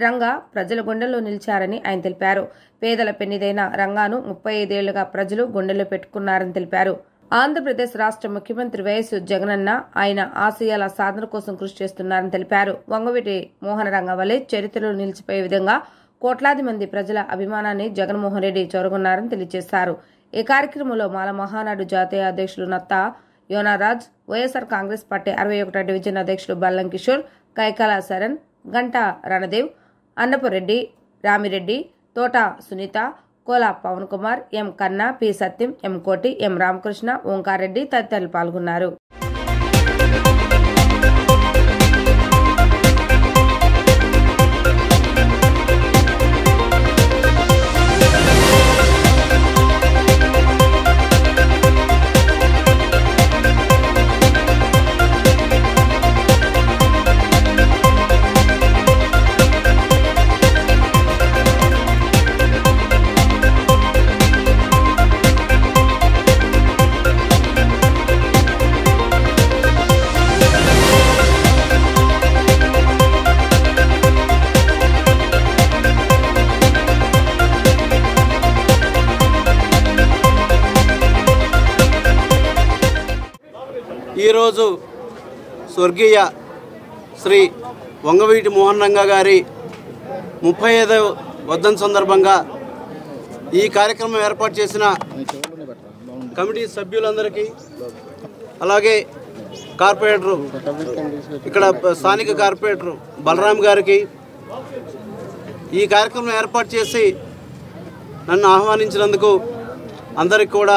రంగా ప్రజల గుండెల్లో నిలిచారని ఆయన తెలిపారు. పేదల పెన్నిదైన రంగాను 35 ఏళ్లుగా ప్రజలు గుండెల్లో పెట్టుకున్నారని తెలిపారు. ఆంధ్రప్రదేశ్ రాష్ట్ర ముఖ్యమంత్రి వైఎస్ జగనన్న ఆయన ఆశయాల సాధన కోసం కృషి చేస్తున్నారని తెలిపారు. వంగవీటి మోహన రంగ వలె చరిత్రలో నిలిచిపోయే విధంగా కోట్లాది మంది ప్రజల అభిమానాన్ని జగన్మోహన్ రెడ్డి చొరగొన్నారని తెలియజేశారు. ఈ కార్యక్రమంలో మాల మహానాడు జాతీయ అధ్యక్షులు నత్తా యోనారాజ్, వైఎస్ఆర్ కాంగ్రెస్ పార్టీ 61వ డివిజన్ అధ్యక్షులు బల్లం కిషోర్, కైకాల శరణ్, గంటా రణదేవ్, అన్నపురెడ్డి, రామిరెడ్డి, తోట సునీత, కోలా పవన్ కుమార్, ఎం కన్నా, పి సత్యం, ఎం కోటి, ఎం రామకృష్ణ, ఓంకార్ రెడ్డి తదితరులు పాల్గొన్నారు. ఈరోజు స్వర్గీయ శ్రీ వంగవీటి మోహన్ రంగా గారి 35వ వర్ధంతి సందర్భంగా ఈ కార్యక్రమం ఏర్పాటు చేసిన కమిటీ సభ్యులందరికీ, అలాగే కార్పొరేటరు ఇక్కడ స్థానిక కార్పొరేటరు బలరాం గారికి ఈ కార్యక్రమం ఏర్పాటు చేసి నన్ను ఆహ్వానించినందుకు అందరికి కూడా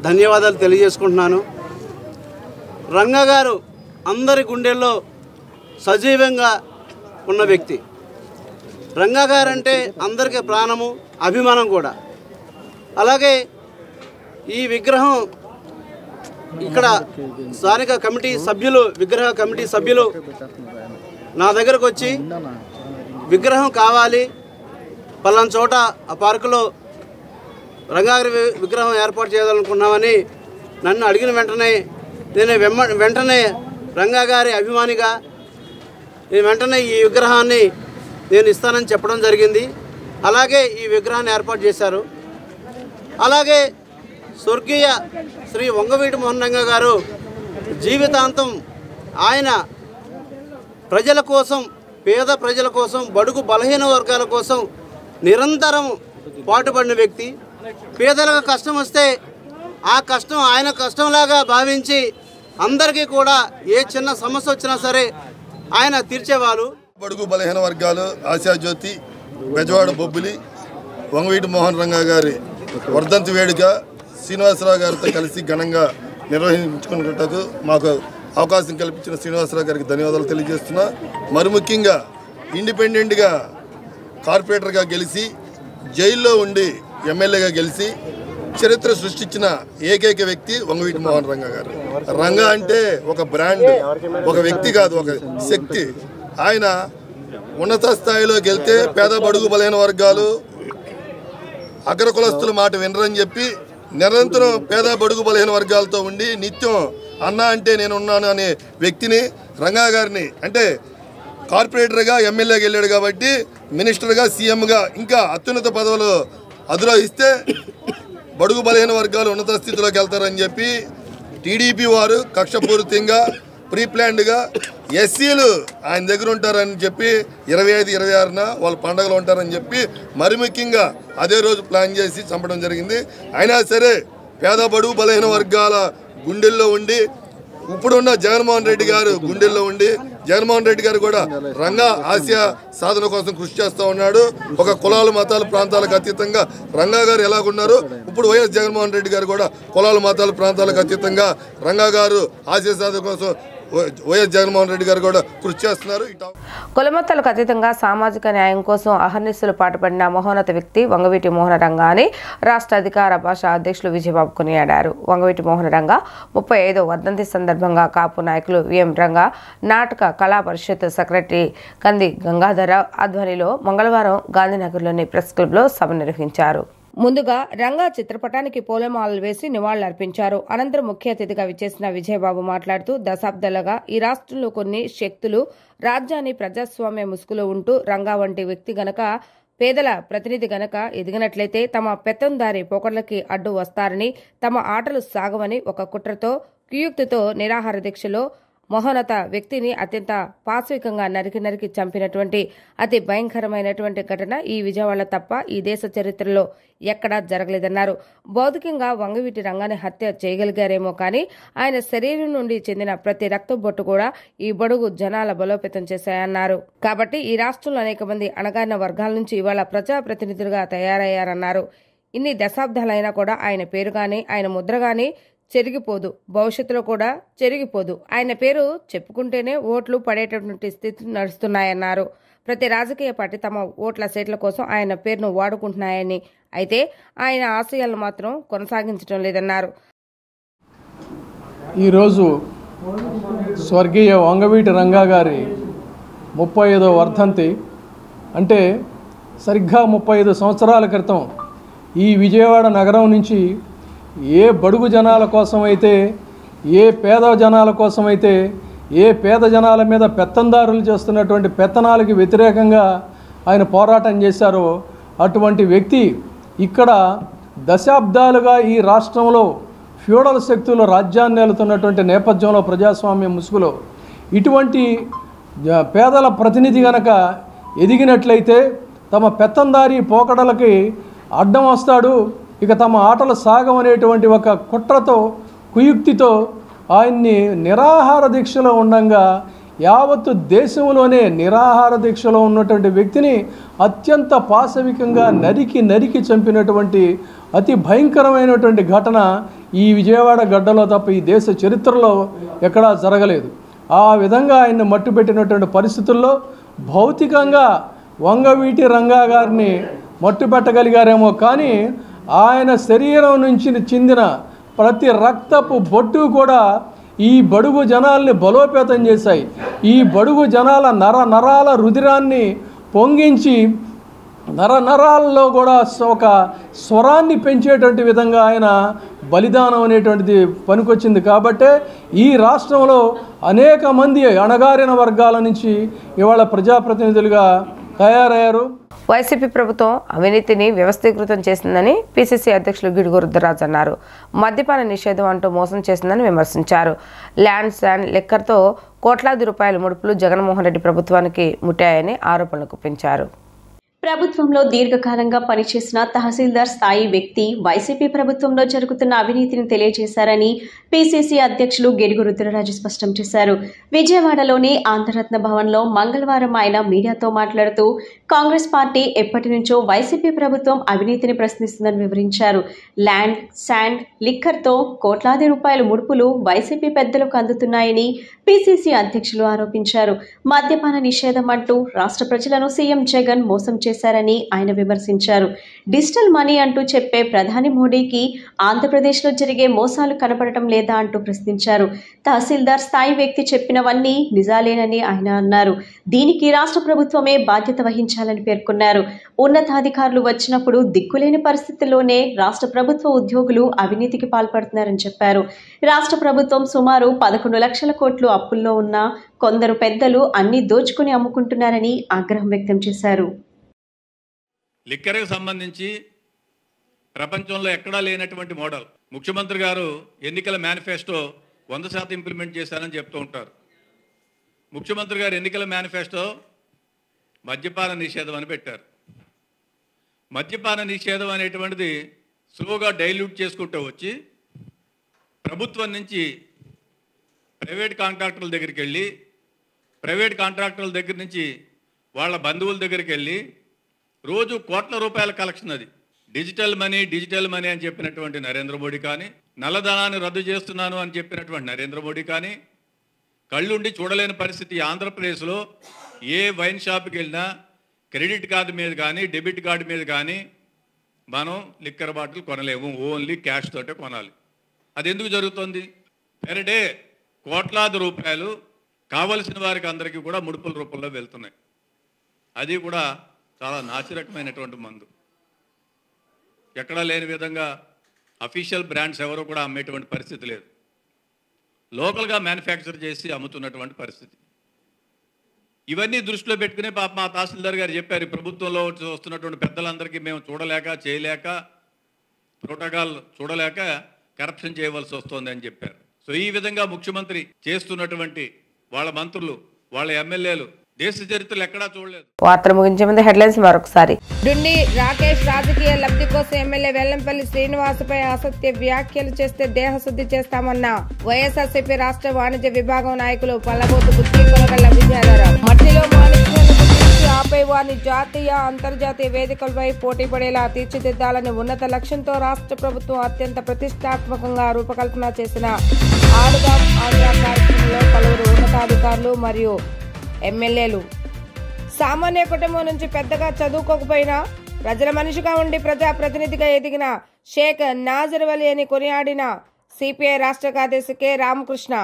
ధన్యవాదాలు తెలియజేసుకుంటున్నాను. రంగా గారు అందరి గుండెల్లో సజీవంగా ఉన్న వ్యక్తి. రంగా గారు అంటే అందరికీ ప్రాణము, అభిమానం కూడా. అలాగే ఈ విగ్రహం ఇక్కడ స్థానిక కమిటీ సభ్యులు, విగ్రహ కమిటీ సభ్యులు నా దగ్గరకు వచ్చి విగ్రహం కావాలి, పలానా చోట ఆ పార్కులో రంగాగారి విగ్రహం ఏర్పాటు చేయాలనుకున్నామని నన్ను అడిగిన వెంటనే నేను వెంటనే రంగా గారి అభిమానిగా నేను వెంటనే ఈ విగ్రహాన్ని నేను ఇస్తానని చెప్పడం జరిగింది. అలాగే ఈ విగ్రహాన్ని ఏర్పాటు చేశారు. అలాగే స్వర్గీయ శ్రీ వంగవీటి మోహన్ రంగా గారు జీవితాంతం ఆయన ప్రజల కోసం, పేద ప్రజల కోసం, బడుగు బలహీన వర్గాల కోసం నిరంతరం పాటుపడిన వ్యక్తి. పేదలకు కష్టం వస్తే ఆ కష్టం ఆయన కష్టంలాగా భావించి అందరికీ కూడా ఏ చిన్న సమస్య వచ్చినా సరే ఆయన తీర్చేవాళ్ళు. బడుగు బలహీన వర్గాలు ఆశాజ్యోతి బెజవాడ బొబ్బిలి వంగవీటి మోహన్ రంగా గారి వర్ధంతి వేడుక శ్రీనివాసరావు గారితో కలిసి ఘనంగా నిర్వహించుకున్నట్టు మాకు అవకాశం కల్పించిన శ్రీనివాసరావు గారికి ధన్యవాదాలు తెలియజేస్తున్నా. మరి ముఖ్యంగా ఇండిపెండెంట్గా కార్పొరేటర్గా గెలిచి జైల్లో ఉండి ఎమ్మెల్యేగా గెలిచి చరిత్ర సృష్టించిన ఏకైక వ్యక్తి వంగవీటి మోహన్ రంగా గారు. రంగా అంటే ఒక బ్రాండ్, ఒక వ్యక్తి కాదు, ఒక శక్తి. ఆయన ఉన్నత స్థాయిలోకి వెళ్తే పేద బడుగు బలైన వర్గాలు అగ్రకులస్తుల మాట వినరని చెప్పి నిరంతరం పేద బడుగు బలహీన వర్గాలతో ఉండి నిత్యం అన్న అంటే నేను ఉన్నాను అనే వ్యక్తిని రంగా గారిని, అంటే కార్పొరేటర్గా ఎమ్మెల్యేగా వెళ్ళాడు కాబట్టి మినిస్టర్గా, సీఎంగా ఇంకా అత్యున్నత పదవులు అధిరోహిస్తే బడుగు బలహీన వర్గాలు ఉన్నత స్థితిలోకి వెళ్తారని చెప్పి టీడీపీ వారు కక్షపూరితంగా ప్రీ ప్లాన్డ్గా ఎస్సీలు ఆయన దగ్గర ఉంటారని చెప్పి 25, 26న వాళ్ళు పండగలు ఉంటారని చెప్పి మరి ముఖ్యంగా అదే రోజు ప్లాన్ చేసి చంపడం జరిగింది. అయినా సరే పేద బడుగు బలహీన వర్గాల గుండెల్లో ఉండి ఇప్పుడున్న జగన్మోహన్ రెడ్డి గారు గుండెల్లో ఉండి జగన్మోహన్ రెడ్డి గారు కూడా రంగా ఆసియా సాధన కోసం కృషి చేస్తూ ఉన్నాడు. ఒక కులాలు మతాలు ప్రాంతాలకు అతీతంగా రంగా గారు ఎలాగున్నారు, ఇప్పుడు వైఎస్ జగన్మోహన్ రెడ్డి గారు కూడా కులాలు మతాలు ప్రాంతాలకు అతీతంగా రంగా గారు ఆసియా సాధన కోసం వైఎస్ జగన్మోహన్ రెడ్డి గారు కూడా కృషి చేస్తున్నారు. కులమతాలకు అతీతంగా సామాజిక న్యాయం కోసం అహర్నిశలు పాటుపడిన మహోన్నత వ్యక్తి వంగవీటి మోహన రంగా అని రాష్ట్ర అధికార భాషా అధ్యక్షులు విజయబాబు కొనియాడారు. వంగవీటి మోహన రంగా 35వ వర్ధంతి సందర్భంగా కాపు నాయకులు విఎం రంగా నాటక కళా పరిషత్ సెక్రటరీ కంది గంగాధర ఆధ్వర్యంలో మంగళవారం గాంధీనగర్లోని ప్రెస్ క్లబ్లో సభ నిర్వహించారు. ముందుగా రంగా చిత్రపటానికి పూలమాలలు వేసి నివాళులర్పించారు. అనంతరం ముఖ్య అతిథిగా విచ్చేసిన విజయబాబు మాట్లాడుతూ దశాబ్దాలుగా ఈ రాష్ట్రంలో కొన్ని శక్తులు రాజ్యాన్ని ప్రజాస్వామ్య ముసుగులో ఉంటూ రంగా వంటి వ్యక్తి గనక పేదల ప్రతినిధి గనక ఎదిగినట్లయితే తమ పెత్తందారి పోకడలకి అడ్డు వస్తారని, తమ ఆటలు సాగవని ఒక కుట్రతో కుయుక్తితో నిరాహార దీక్షలో మహోన్నత వ్యక్తిని అత్యంత పాశవికంగా నరికి చంపినటువంటి అతి భయంకరమైనటువంటి ఘటన ఈ విజయవాడ తప్ప ఈ దేశ చరిత్రలో ఎక్కడా జరగలేదన్నారు. భౌతికంగా వంగవీటి రంగాన్ని హత్య చేయగలిగారేమో కానీ ఆయన శరీరం నుండి చెందిన ప్రతి రక్త బొట్టు కూడా ఈ బడుగు జనాల బలోపేతం చేశాయన్నారు. కాబట్టి ఈ రాష్ట్రంలో అనేక మంది అణగారిన వర్గాల నుంచి ఇవాళ ప్రజాప్రతినిధులుగా తయారయ్యారన్నారు. ఇన్ని దశాబ్దాలైనా కూడా ఆయన పేరు గాని ఆయన ముద్ర గాని చెరిగిపోదు, భవిష్యత్తులో కూడా చెరిగిపోదు. ఆయన పేరు చెప్పుకుంటేనే ఓట్లు పడేటటువంటి స్థితి నడుస్తున్నాయన్నారు. ప్రతి రాజకీయ పార్టీ తమ ఓట్ల సీట్ల కోసం ఆయన పేరును వాడుకుంటున్నాయని, అయితే ఆయన ఆశయాలను మాత్రం కొనసాగించడం లేదన్నారు. ఈరోజు స్వర్గీయ వంగవీటి రంగా గారి 35వ వర్ధంతి. అంటే సరిగ్గా 35 సంవత్సరాల క్రితం ఈ విజయవాడ నగరం నుంచి ఏ బడుగు జనాల కోసమైతే, ఏ పేద జనాల కోసమైతే, ఏ పేద జనాల మీద పెత్తందారులు చేస్తున్నటువంటి పెత్తనాలకి వ్యతిరేకంగా ఆయన పోరాటం చేశారో అటువంటి వ్యక్తి ఇక్కడ దశాబ్దాలుగా ఈ రాష్ట్రంలో ఫ్యూడల్ శక్తులు రాజ్యాన్ని ఏలుతున్నటువంటి నేపథ్యంలో ప్రజాస్వామ్య ముసుగులో ఇటువంటి పేదల ప్రతినిధి గనక ఎదిగినట్లయితే తమ పెత్తందారి పోకడలకి అడ్డం వస్తాడు, ఇక తమ ఆటలు సాగమనేటువంటి ఒక కుట్రతో కుయుక్తితో ఆయన్ని నిరాహార దీక్షలో ఉండంగా యావత్తు దేశంలోనే నిరాహార దీక్షలో ఉన్నటువంటి వ్యక్తిని అత్యంత పాశవికంగా నరికి చంపినటువంటి అతి భయంకరమైనటువంటి ఘటన ఈ విజయవాడ గడ్డలో తప్ప ఈ దేశ చరిత్రలో ఎక్కడా జరగలేదు. ఆ విధంగా ఆయన్ని మట్టుపెట్టినటువంటి పరిస్థితుల్లో భౌతికంగా వంగవీటి రంగా గారిని మట్టుపెట్టగలిగారేమో, కానీ ఆయన శరీరం నుంచి చిందిన ప్రతి రక్తపు బొట్టు కూడా ఈ బడుగు జనాల్ని బలోపేతం చేశాయి. ఈ బడుగు జనాల నరాల రుధిరాన్ని పొంగించి నరాల్లో కూడా ఒక స్వరాన్ని పెంచేటువంటి విధంగా ఆయన బలిదానం అనేటువంటిది పనికొచ్చింది. కాబట్టే ఈ రాష్ట్రంలో అనేక మంది అణగారిన వర్గాల నుంచి ఇవాళ ప్రజాప్రతినిధులుగా తయారయ్యారు. వైసీపీ ప్రభుత్వం అవినీతిని వ్యవస్థీకృతం చేసిందని పిసిసి అధ్యక్షులు గిడుగు రుద్రరాజు అన్నారు. మద్యపాన నిషేధం అంటూ మోసం చేసిందని విమర్శించారు. ల్యాండ్ శాండ్ లిక్కర్తో కోట్లాది రూపాయల ముడుపులు జగన్మోహన్ రెడ్డి ప్రభుత్వానికి ముట్టాయని ఆరోపణలు గుప్పించారు. ప్రభుత్వంలో దీర్ఘకాలంగా పనిచేసిన తహసీల్దార్ స్థాయి వ్యక్తి వైసీపీ ప్రభుత్వంలో జరుగుతున్న అవినీతిని తెలియజేశారని పిసిసి అధ్యక్షులు గిడుగు రుద్రరాజు స్పష్టం చేశారు. విజయవాడలోని ఆంధ్రరత్న భవన్లో మంగళవారం ఆయన మీడియాతో మాట్లాడుతూ కాంగ్రెస్ పార్టీ ఎప్పటి నుంచో వైసీపీ ప్రభుత్వం అవినీతిని ప్రశ్నిస్తుందని వివరించారు. ల్యాండ్ శాండ్ లిక్కర్తో కోట్లాది రూపాయల ముడుపులు వైసీపీ పెద్దలకు అందుతున్నాయని పిసిసి అధ్యక్షులు ఆరోపించారు. మద్యపాన నిషేధం అంటూ రాష్ట్ర ప్రజలను సీఎం జగన్ మోసం చేశారని ఆయన విమర్శించారు. డిజిటల్ మనీ అంటూ చెప్పే ప్రధాని మోడీకి ఆంధ్రప్రదేశ్లో జరిగే మోసాలు కనపడటం లేదా అంటూ ప్రశ్నించారు. తహసీల్దార్ స్థాయి వ్యక్తి చెప్పినవన్నీ నిజాలేనని ఆయన అన్నారు. దీనికి రాష్ట్ర ప్రభుత్వమే బాధ్యత వహించాలని పేర్కొన్నారు. ఉన్నతాధికారులు వచ్చినప్పుడు దిక్కులేని పరిస్థితుల్లోనే రాష్ట్ర ప్రభుత్వ ఉద్యోగులు అవినీతికి పాల్పడుతున్నారని చెప్పారు. రాష్ట్ర ప్రభుత్వం సుమారు 11 లక్షల కోట్లు అప్పుల్లో ఉన్న కొందరు పెద్దలు అన్ని దోచుకుని అమ్ముకుంటున్నారని ఆగ్రహం వ్యక్తం చేశారు. లిక్కర్కి సంబంధించి ప్రపంచంలో ఎక్కడా లేనటువంటి మోడల్ ముఖ్యమంత్రి గారు ఎన్నికల మేనిఫెస్టో 100% ఇంప్లిమెంట్ చేశారని చెప్తూ ఉంటారు. ముఖ్యమంత్రి గారు ఎన్నికల మేనిఫెస్టో మద్యపాన నిషేధం అని పెట్టారు. మద్యపాన నిషేధం అనేటువంటిది స్లోగా డైల్యూట్ చేసుకుంటూ వచ్చి ప్రభుత్వం నుంచి ప్రైవేట్ కాంట్రాక్టర్ల దగ్గరికి వెళ్ళి ప్రైవేట్ కాంట్రాక్టర్ల దగ్గర నుంచి వాళ్ళ బంధువుల దగ్గరికి వెళ్ళి రోజు కోట్ల రూపాయల కలెక్షన్. అది డిజిటల్ మనీ అని చెప్పినటువంటి నరేంద్ర మోడీ కానీ, నల్లధనాన్ని రద్దు చేస్తున్నాను అని చెప్పినటువంటి నరేంద్ర మోడీ కానీ, కళ్ళుండి చూడలేని పరిస్థితి ఆంధ్రప్రదేశ్లో ఏ వైన్ షాప్కి వెళ్ళినా క్రెడిట్ కార్డు మీద కానీ డెబిట్ కార్డు మీద కానీ మనం లిక్కర్ బాటిల్ కొనలేము, ఓన్లీ క్యాష్ తోటే కొనాలి. అది ఎందుకు జరుగుతుంది? పెర్ డే కోట్లాది రూపాయలు కావలసిన వారికి అందరికీ కూడా ముడుపుల రూపంలో వెళ్తున్నాయి. అది కూడా చాలా నాసిరకమైనటువంటి మందు. ఎక్కడా లేని విధంగా అఫీషియల్ బ్రాండ్స్ ఎవరు కూడా అమ్మేటువంటి పరిస్థితి లేదు. లోకల్గా మ్యానుఫ్యాక్చర్ చేసి అమ్ముతున్నటువంటి పరిస్థితి. ఇవన్నీ దృష్టిలో పెట్టుకునే పాప మా తహసీల్దార్ గారు చెప్పారు, ప్రభుత్వంలో వస్తున్నటువంటి పెద్దలందరికీ మేము చూడలేక చేయలేక ప్రోటోకాల్ చూడలేక కరప్షన్ చేయవలసి వస్తుంది అని చెప్పారు. సో ఈ విధంగా ముఖ్యమంత్రి చేస్తున్నటువంటి వాళ్ళ మంత్రులు వాళ్ళ ఎమ్మెల్యేలు దేశ చరిత్రలు ఎక్కడా చూడలేదు. వార్తలు ముగించే ముందు హెడ్లైన్స్ మరొకసారి. డుండి రాకేష్ రాజకీయ లబ్ధి కోసం ఎమ్మెల్యే వెల్లంపల్లి శ్రీనివాసపై అసత్య వ్యాఖ్యలు చేస్తే దేహశుద్ధి చేస్తామన్న వైఎస్ఆర్సీపీ రాష్ట్ర వాణిజ్య విభాగం నాయకులు పల్లబోతు బుద్ధి కొనగల్ల విజయాధరరావు. మట్టిలో మాణిక్యాలను గుర్తించి ఆపై వారిని జాతీయ అంతర్జాతీయ వేదికలపై పోటీ పడేలా తీర్చిదిద్దాలని ఉన్నత లక్ష్యంతో రాష్ట్ర ప్రభుత్వం అత్యంత ప్రతిష్టాత్మకంగా రూపకల్పన చేసిన ఆడుదాం ఆంధ్ర కార్యక్రమంలో పలువురు ఉన్నతాధికారులు మరియు ఎమ్మెల్యేలు. సామాన్య కుటుంబం నుంచి పెద్దగా చదువుకోకపోయినా ప్రజల మనిషిగా ఉండి ప్రజాప్రతినిధిగా ఎదిగిన షేక్ నాజర్ వలి అని కొనియాడిన సిపిఐ రాష్ట్ర కార్యదర్శి కె రామకృష్ణ.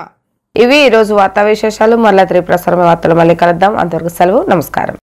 ఇవి ఈరోజు వార్తా విశేషాలు. మరలా తిరిగి ప్రసారం వార్తలు మళ్ళీ కలుద్దాం. అంతవరకు సెలవు. నమస్కారం.